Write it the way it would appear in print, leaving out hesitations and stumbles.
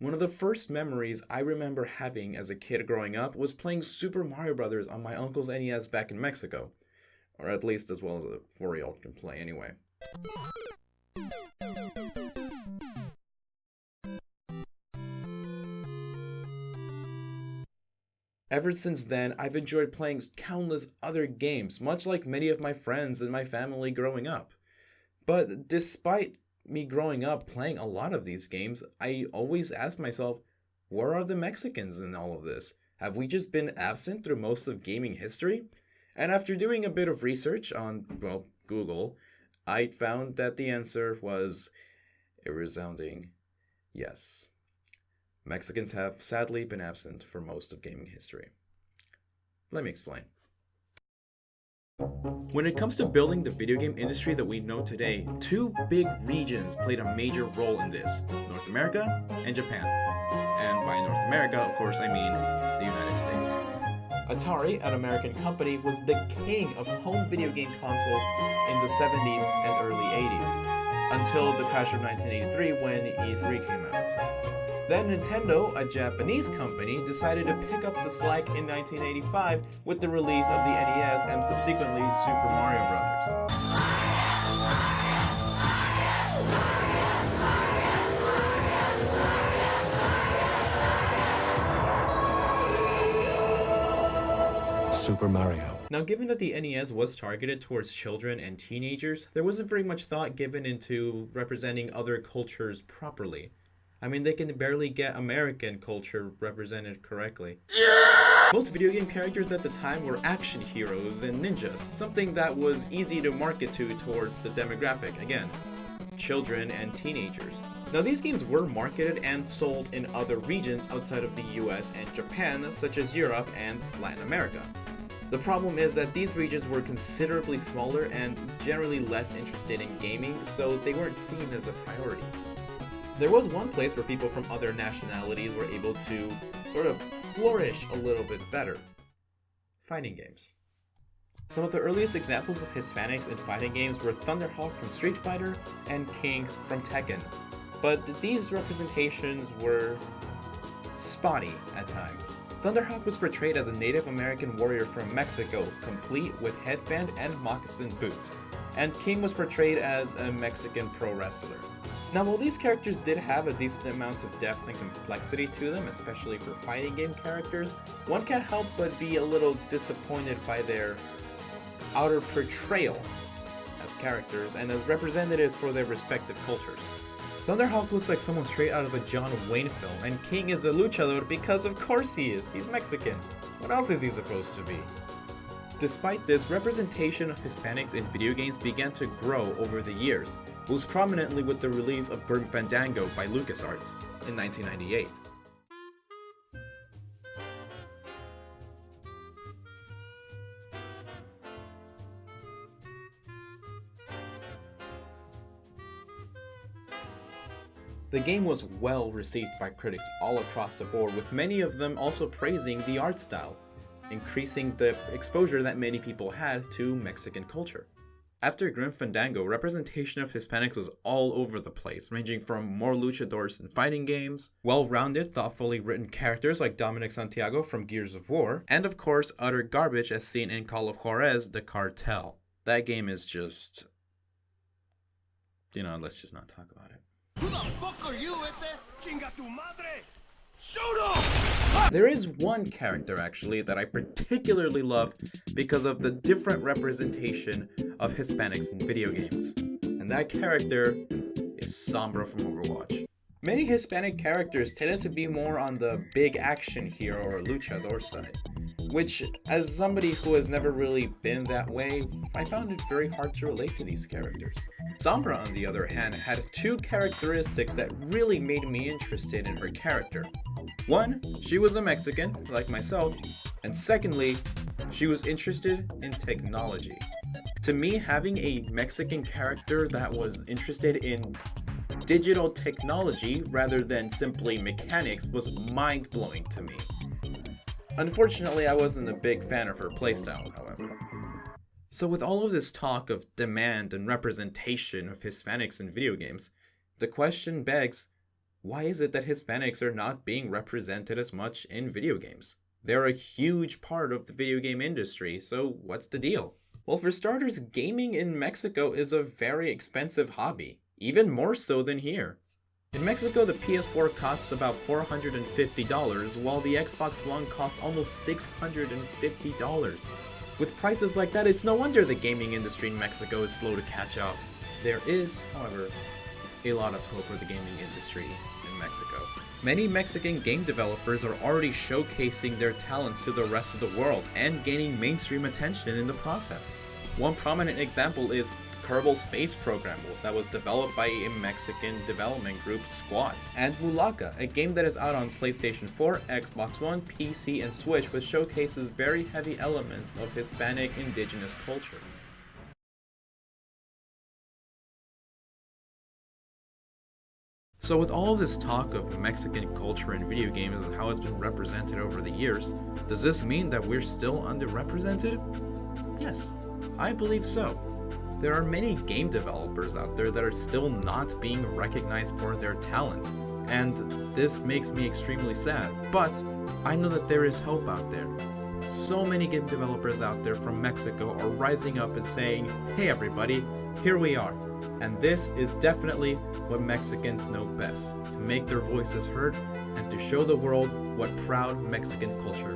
One of the first memories I remember having as a kid growing up was playing Super Mario Bros. On my uncle's NES back in Mexico. Or at least as well as a 4-year-old can play anyway. Ever since then, I've enjoyed playing countless other games, much like many of my friends and my family growing up. But despite me growing up playing a lot of these games, I always ask myself, where are the Mexicans in all of this? Have we just been absent through most of gaming history? And after doing a bit of research on, well, Google, I found that the answer was a resounding yes. Mexicans have sadly been absent for most of gaming history. Let me explain. When it comes to building the video game industry that we know today, two big regions played a major role in this: North America and Japan. And by North America, of course, I mean the United States. Atari, an American company, was the king of home video game consoles in the 70s and early 80s, until the crash of 1983 when E3 came out. Then Nintendo, a Japanese company, decided to pick up the slack in 1985 with the release of the NES and subsequently Super Mario Bros. Super Mario. Now, given that the NES was targeted towards children and teenagers, there wasn't very much thought given into representing other cultures properly. I mean, they can barely get American culture represented correctly. Most video game characters at the time were action heroes and ninjas, something that was easy to market to towards the demographic, again, children and teenagers. Now, these games were marketed and sold in other regions outside of the US and Japan, such as Europe and Latin America. The problem is that these regions were considerably smaller and generally less interested in gaming, so they weren't seen as a priority. There was one place where people from other nationalities were able to sort of flourish a little bit better: fighting games. Some of the earliest examples of Hispanics in fighting games were Thunderhawk from Street Fighter and King from Tekken, but these representations were spotty at times. Thunderhawk was portrayed as a Native American warrior from Mexico, complete with headband and moccasin boots, and King was portrayed as a Mexican pro wrestler. Now, while these characters did have a decent amount of depth and complexity to them, especially for fighting game characters, one can't help but be a little disappointed by their outer portrayal as characters and as representatives for their respective cultures. Thunderhawk looks like someone straight out of a John Wayne film, and King is a luchador because of course he is. He's Mexican. What else is he supposed to be? Despite this, representation of Hispanics in video games began to grow over the years, most prominently with the release of Grim Fandango by LucasArts in 1998. The game was well received by critics all across the board, with many of them also praising the art style, increasing the exposure that many people had to Mexican culture. After Grim Fandango, representation of Hispanics was all over the place, ranging from more luchadors in fighting games, well-rounded, thoughtfully written characters like Dominic Santiago from Gears of War, and of course utter garbage as seen in Call of Juarez, The Cartel. That game is just... let's just not talk about it. Who the fuck are you, Chinga tu madre! Shoot him! There is one character, actually, that I particularly love because of the different representation of Hispanics in video games. And that character is Sombra from Overwatch. Many Hispanic characters tended to be more on the big action hero or luchador side, which, as somebody who has never really been that way, I found it very hard to relate to these characters. Sombra, on the other hand, had two characteristics that really made me interested in her character. One, she was a Mexican, like myself, and secondly, she was interested in technology. To me, having a Mexican character that was interested in digital technology rather than simply mechanics was mind-blowing to me. Unfortunately, I wasn't a big fan of her playstyle, however. So with all of this talk of demand and representation of Hispanics in video games, the question begs, Why is it that Hispanics are not being represented as much in video games? They're a huge part of the video game industry, so what's the deal? Well, for starters, gaming in Mexico is a very expensive hobby, even more so than here. In Mexico, the PS4 costs about $450, while the Xbox One costs almost $650. With prices like that, it's no wonder the gaming industry in Mexico is slow to catch up. There is, however, a lot of hope for the gaming industry in Mexico. Many Mexican game developers are already showcasing their talents to the rest of the world and gaining mainstream attention in the process. One prominent example is Kerbal Space Program that was developed by a Mexican development group, Squad, and Mulaka, a game that is out on PlayStation 4, Xbox One, PC, and Switch, which showcases very heavy elements of Hispanic indigenous culture. So with all this talk of Mexican culture in video games and how it's been represented over the years, does this mean that we're still underrepresented? Yes, I believe so. There are many game developers out there that are still not being recognized for their talent, and this makes me extremely sad, but I know that there is hope out there. So many game developers out there from Mexico are rising up and saying, hey everybody, here we are. And this is definitely what Mexicans know best, to make their voices heard and to show the world what proud Mexican culture